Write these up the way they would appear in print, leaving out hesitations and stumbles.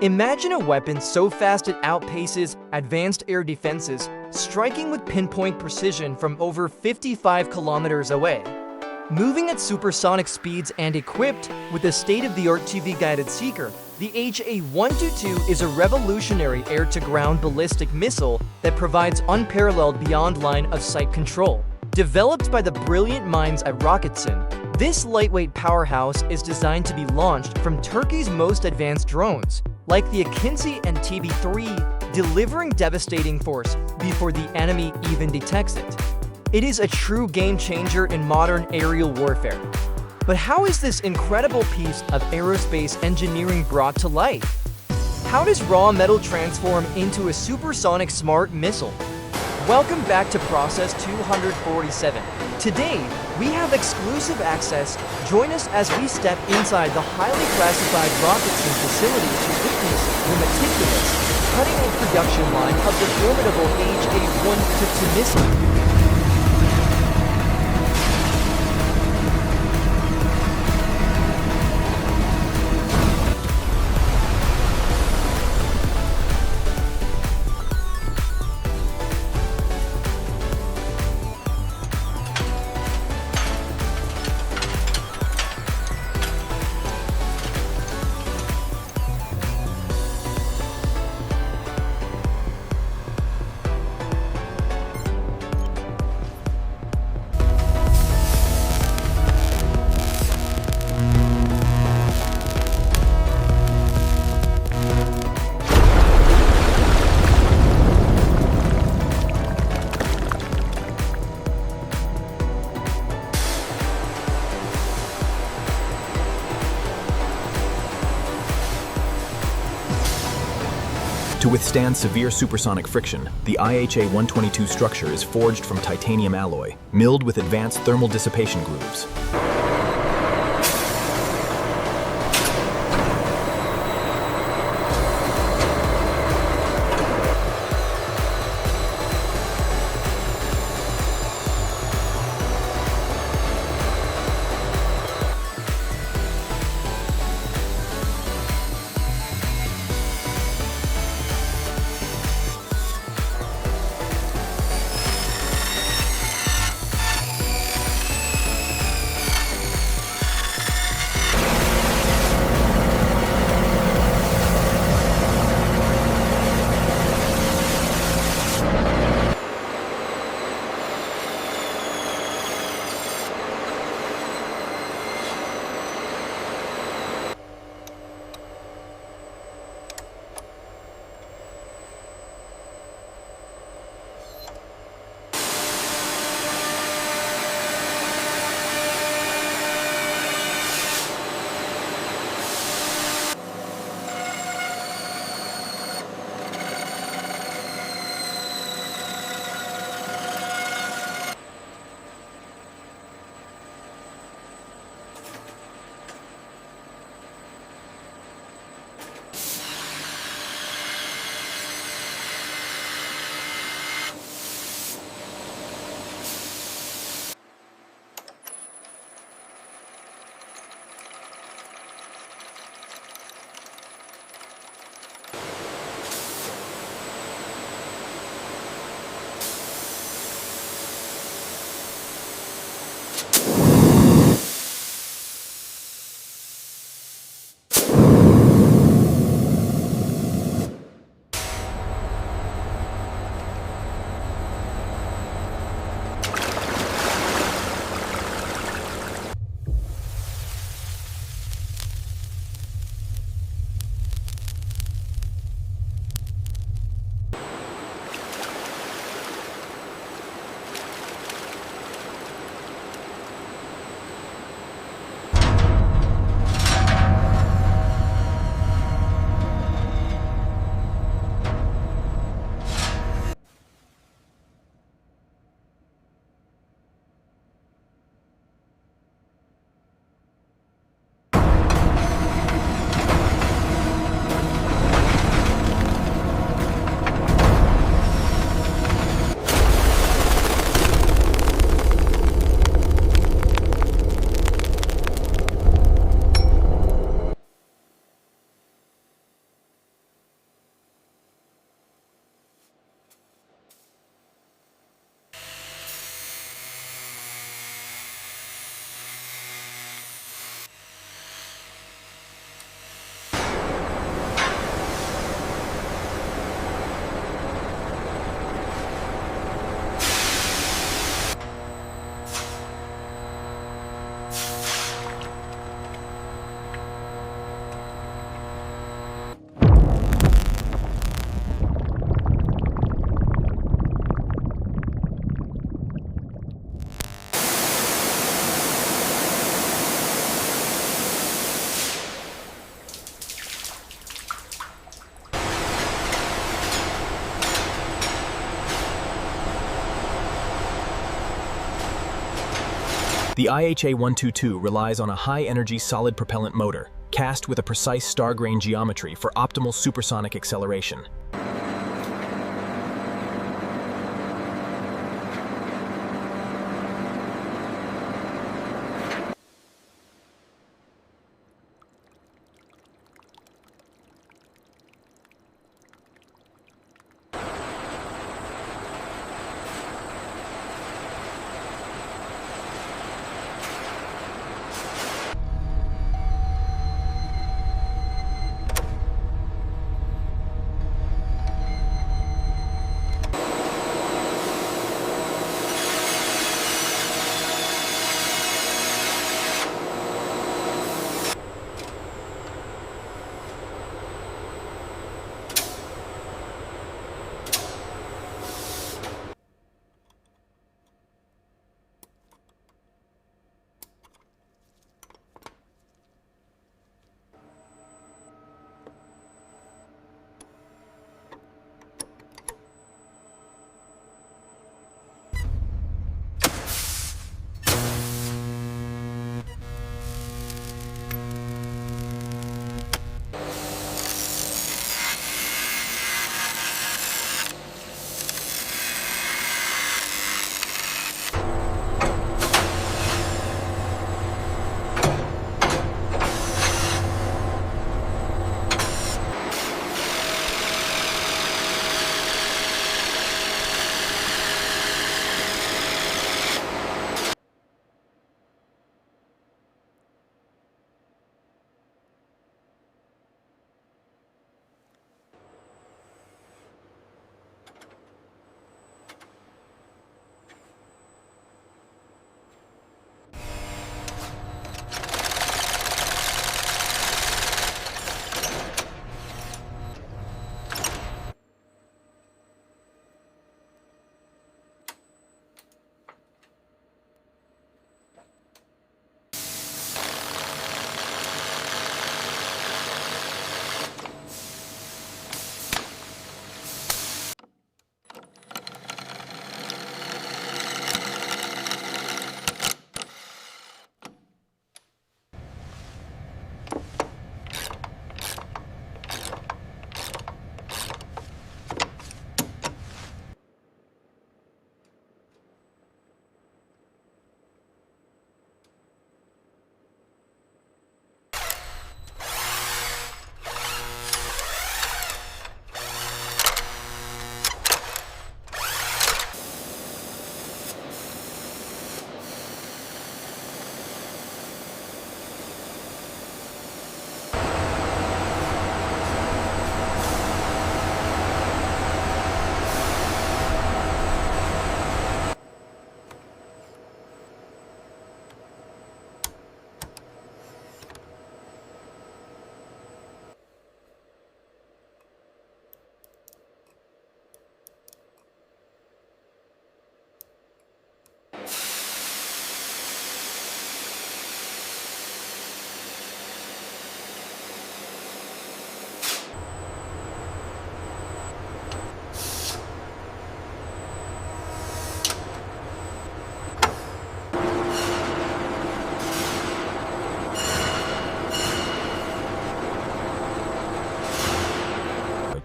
Imagine a weapon so fast it outpaces advanced air defenses, striking with pinpoint precision from over 55 kilometers away. Moving at supersonic speeds and equipped with a state-of-the-art TV-guided seeker, the IHA-122 is a revolutionary air-to-ground ballistic missile that provides unparalleled beyond line-of-sight control. Developed by the brilliant minds at Roketsan, this lightweight powerhouse is designed to be launched from Turkey's most advanced drones, like the AKINCI and TB3, delivering devastating force before the enemy even detects it. It is a true game-changer in modern aerial warfare. But how is this incredible piece of aerospace engineering brought to life? How does raw metal transform into a supersonic smart missile? Welcome back to Process 247. Today, we have exclusive access. Join us as we step inside the highly classified Roketsan facility to witness the meticulous, cutting-edge production line of the formidable IHA-122 missile. To withstand severe supersonic friction, the IHA-122 structure is forged from titanium alloy, milled with advanced thermal dissipation grooves. The IHA-122 relies on a high-energy solid propellant motor, cast with a precise star grain geometry for optimal supersonic acceleration.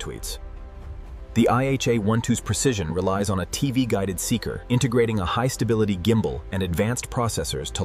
tweets. The IHA-122's precision relies on a TV-guided seeker, integrating a high-stability gimbal and advanced processors to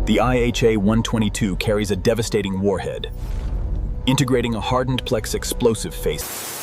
The IHA-122 carries a devastating warhead, integrating a hardened Plex explosive face.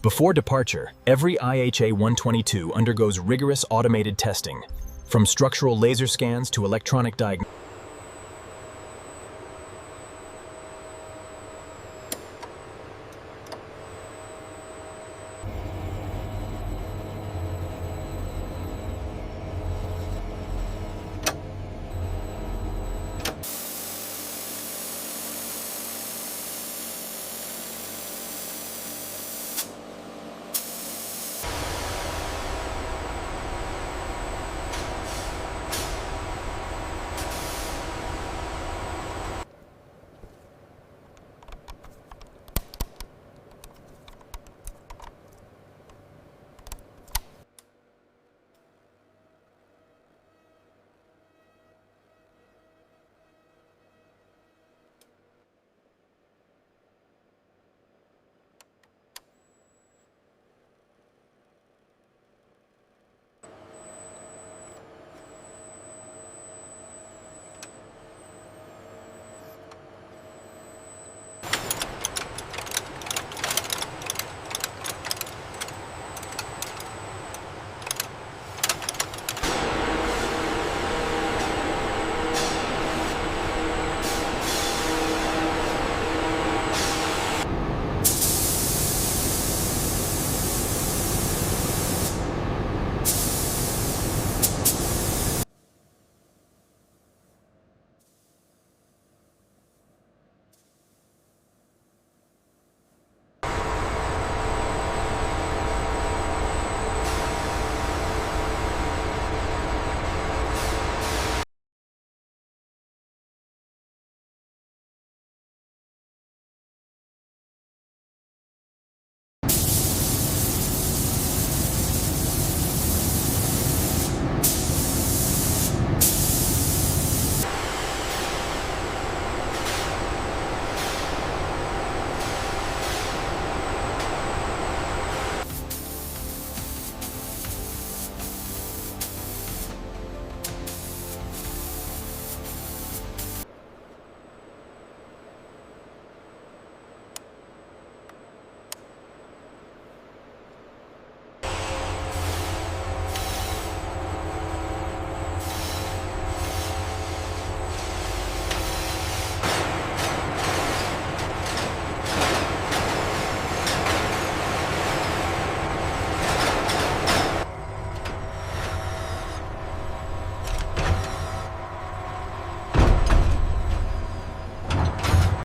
Before departure, every IHA-122 undergoes rigorous automated testing, from structural laser scans to electronic diagnostics.